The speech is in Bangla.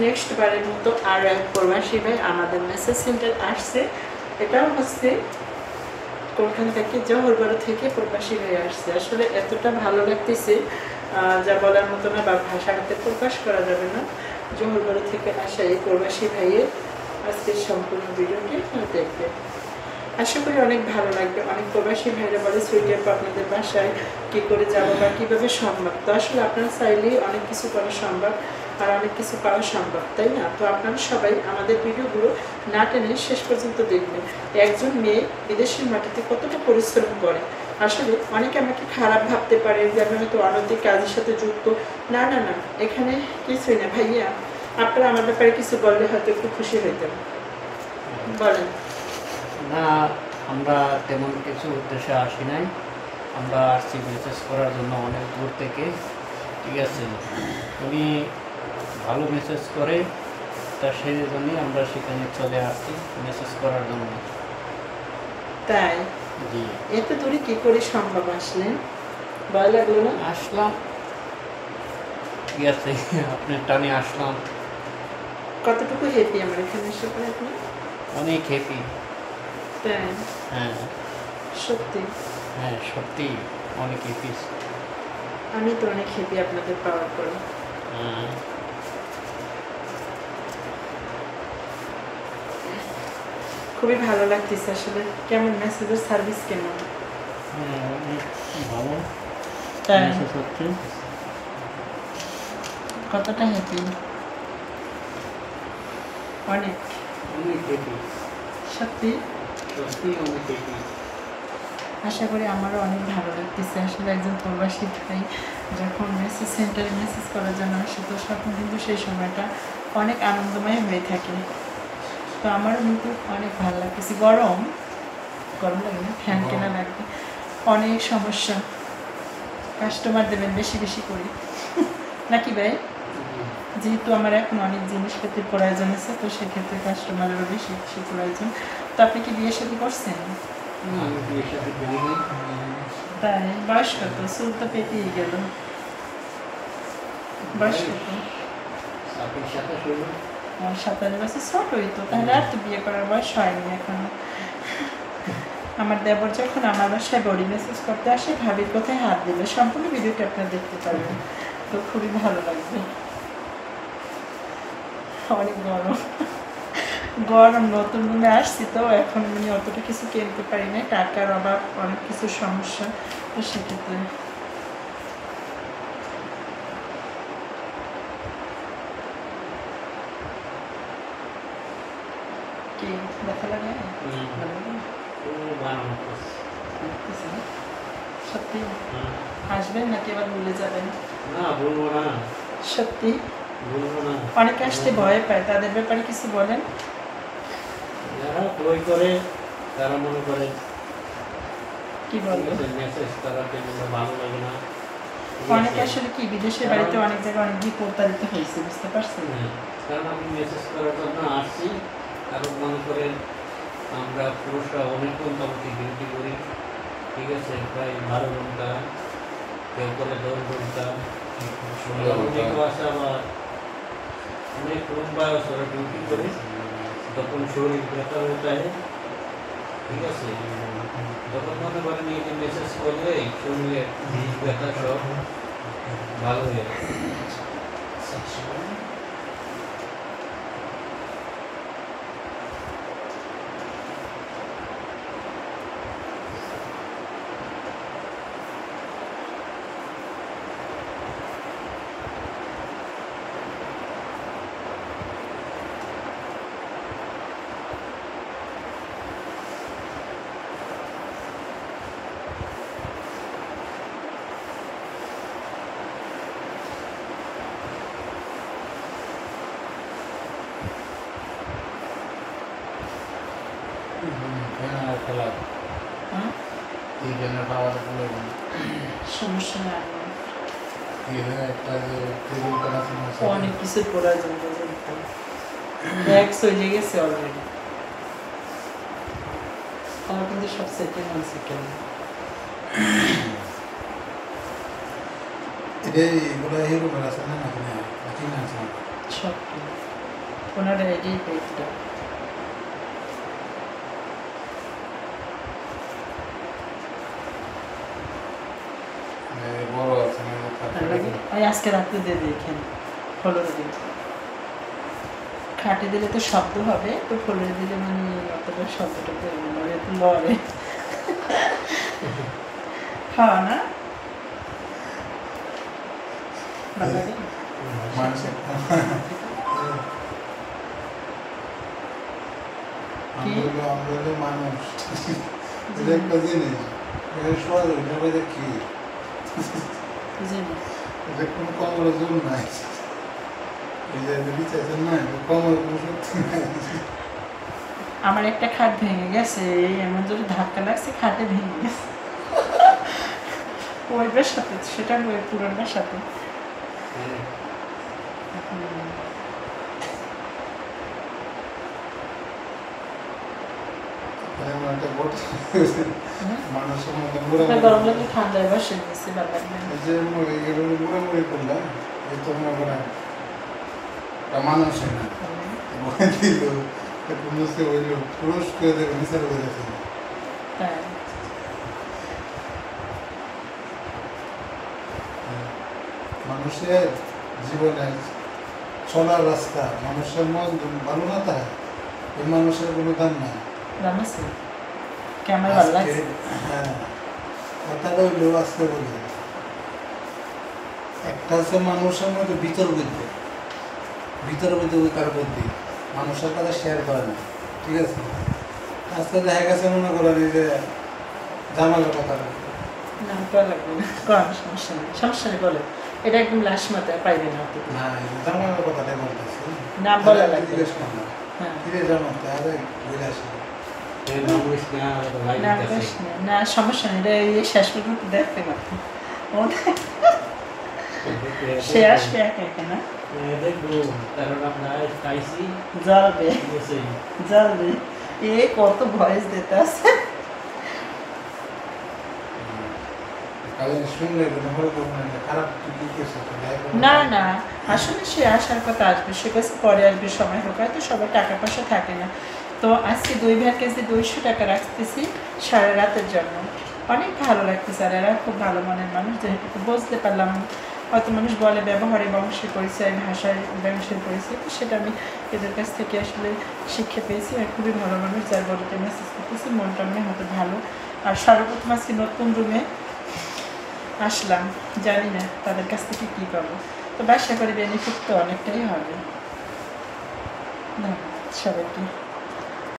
নেক্সট বারের মতো আর এক প্রবাসী ভাই আমাদের মেসেজ সেন্টার আসছে। এটাও হচ্ছে কোনখান থেকে, জহরবাড়ি থেকে প্রবাসী ভাই আসছে। আসলে এতটা ভালো লাগতেছে যা বলার মতো না, বা ভাষাতে প্রকাশ করা যাবে না। জহরবাড়ি থেকে আসা এই প্রবাসী ভাইয়ের আজকের সম্পূর্ণ ভিডিওটি দেখবে। আশা করি অনেক ভালো লাগবে। অনেক প্রবাসী ভাইরা বলে সুইটার আপনাদের বাসায় কী করে যাবো বা কীভাবে সম্ভব। তো আসলে আপনারা চাইলেই অনেক কিছু করা সম্ভব আর অনেক কিছু পাওয়া সম্ভব, তাই না? তো আপনারা সবাই আমাদের ভিডিওগুলো না টেনে শেষ পর্যন্ত দেখবেন। একজন মেয়ে বিদেশের মাটিতে কতটা পরিশ্রম করে। আসলে অনেকে আমাকে খারাপ ভাবতে পারে যে আমি হয়তো অনৈতিক কাজের সাথে যুক্ত। না না না, এখানে কিছুই না ভাইয়া। আপনারা আমার ব্যাপারে কিছু বললে হয়তো একটু খুশি হইতেন। বলেন। না, আমরা তেমন কিছু উদ্দেশ্যে আসি নাই। আমরা আসছি মেসেজ করার জন্য অনেক দূর থেকে। ঠিক আছে, উনি ভালো মেসেজ করে, তা সেই জন্যই আমরা সেখানে চলে আসছি মেসেজ করার জন্য। তাই? জি। এত দূরে কি করে সম্ভব আসলেন? ভয় লাগলো না? আসলাম, ঠিক আছে, আপনার টানে আসলাম। কতটুকু হ্যাপি আমার এখানে এসে পরে আপনি? অনেক হ্যাপি। তাই? হ্যাঁ সত্যি? হ্যাঁ, সত্যি অনেক হ্যাপি। আমি তো অনেক হ্যাপি আপনাদের পাওয়ার পরে। খুবই ভালো লাগতেছে আসলে। কেমন মেসেজের সার্ভিস কেমন? অনেক ভালো। তাই? সত্যি কতটা হ্যাপি? অনেক অনেক হ্যাপি। সত্যি? সত্যি অনেক হ্যাপি। আশা করি আমারও অনেক ভালো লাগতেছে। আসলে একজন প্রবাসী ভাই যখন মেসেজ সেন্টারে মেসেজ করার জন্য আসে, তো তখন কিন্তু সেই সময়টা অনেক আনন্দময় হয়ে থাকে। তো আমারও কিন্তু অনেক ভালো লাগতেছে। গরম লাগে না, ফ্যান কেনা লাগবে। অনেক সমস্যা। কাস্টমার দেবেন বেশি বেশি করে নাকি ভাই? যেহেতু আমার এখন অনেক জিনিসপত্রের প্রয়োজন আছে, তো সেক্ষেত্রে কাস্টমারেরও বেশি বেশি প্রয়োজন। তো আপনি কি বিয়ে শাদী করছেন? তাই? বয়স কত? চুল তো পেটেই গেল। বয়স কত? 27 বছর। ছোটই তো, তাহলে আর তো বিয়ে করার বয়স হয়নি এখনো। আমার দেবর যখন আমার বাসায় বডি মেসেজ করতে আসে, ভাবির কোথায় হাত দিলে, সম্পূর্ণ ভিডিওটা আপনারা দেখতে পারবেন। তো খুবই ভালো লাগবে। অনেক গরম গরম, নতুন রুমে আসছি তো এখন আমি অতটা কিছু কিনতে পারি না, টাকার অভাব, অনেক কিছু সমস্যা। তো সেক্ষেত্রে কি দেখা লাগে সত্যি? আসবেন নাকি এবার ভুলে যাবেন? না, বলবো না। সত্যি? বলবো না। অনেকে আসতে ভয় পায়, তাদের ব্যাপারে কিছু বলেন। যারা বই করে তারা মনে করে কি বলবো, মেসেজ তারাকে ভালো লাগে না। অনেকে আসলে কি বিদেশের বাড়িতে অনেক জায়গায় অনেক দিয়ে প্রতারিত হয়েছে, বুঝতে পারছেন? কারণ আমি মেসেজ করার জন্য আসছি, কারণ মনে করেন আমরা পুরুষরা অনেক মোটামুটি ডিউটি করি। ঠিক আছে, প্রায় 12 ঘন্টা, কেউ করে 10 ঘন্টা। অনেক আসে আবার অনেক লম্বা ওরা ডিউটি করে, তখন শরীর ব্যথা হয়ে যায়। ঠিক আছে, যখন মনে করেন এই যে মেসেজ করলে শরীরে ব্যথা সব ভালো হয়ে যায়। সমস্যা নেই, অনেক কিছুর প্রয়োজন ব্যাগ চলে গেছে অলরেডি। আমার কিন্তু সব সেকেন্ড এগুলো হিরো আছে না নাকি না আছে সব ওনারা এটাই পেজটা বড় আছে না আমি আজকে রাত্রে দিয়ে দেখেন ফলোরে দিন খাটে দিলে তো শব্দ হবে তো ফলোরে দিলে মানে অতটা শব্দটা বেরোবে না একটু লড়ে খাওয়া না ভালো লাগে মানুষের আমরা মানুষ এটা একটা জিনিস এটা সহজ এটা কি জানি এটা কোনো কমরের জোর নাই এই যে বিচারছেন না কমরের কোনো শক্তি নাই আমার একটা খাট ভেঙে গেছে এই এমন জোরে ধাক্কা লাগছে খাটে ভেঙে গেছে ওইটার সাথে সেটা ওই পুরোটার সাথে এমন একটা ঘটনা মানুষের মধ্যে গরম লাগলে ঠান্ডায় বসে গেছে ভালো লাগবে না। এই যে মুড়ামুড়ি করলাম এই তো মনে করেন মানুষই না দিল মুসে হইল পুরুষ করে দেবে বিচার করে দেবে তাই মানুষের জীবনে চলার রাস্তা মানুষের মন ভালো না তাই এই মানুষের কোনো দাম নাই দাম আছে ক্যামেরা ভালো লাগছে হ্যাঁ কথাটা হইলেও আসতে বলি একটা আছে মানুষের মধ্যে ভিতর বুদ্ধি তার বুদ্ধি মানুষের কথা শেয়ার করে না ঠিক আছে আজকে দেখা গেছে মনে করেন এই যে জামালের কথা না করা লাগবে না কম সমস্যা নেই বলে এটা একদম লাশ মাথায় পাইবে না আপনি না জামালের কথাটাই বলতেছি না বলা লাগবে জিজ্ঞেস কর না হ্যাঁ কিরে জামাল তাহলে ঘুরে আসি না বেশ না, না সমস্যা নেই এটা এই শেষ পর্যন্ত দেখতে পারতেন সে আসবে একা একা না দেখবো কারণ আমরা খাইছি জ্বলবে বসেই জ্বলবে এ কত ভয়েস দিতে আছে কালে শুনলে খারাপ কি কিছু না না আসলে সে আসার কথা আসবে সে কাছে পরে আসবে সময় হোক হয়তো সবার টাকা পয়সা থাকে না তো আজকে দই ভাত কেজি 200 টাকা রাখতেছি সারা রাতের জন্য অনেক ভালো লাগতেছে আর এরা খুব ভালো মনের মানুষ যেহেতু বুঝতে পারলাম হয়তো মানুষ বলে ব্যবহারে বংশের পরিচয় ভাষায় বংশের পরিচয় তো সেটা আমি এদের কাছ থেকে আসলে শিক্ষা পেয়েছি আর খুবই ভালো মানুষ যার বলতে মেসেজ করতেছি মনটা মনে হয়তো ভালো আর সর্বপ্রথম আজকে নতুন রুমে আসলাম জানি না তাদের কাছ থেকে কী পাবো তো বাসা করে বেনিফিট তো অনেকটাই হবে না সবাইকে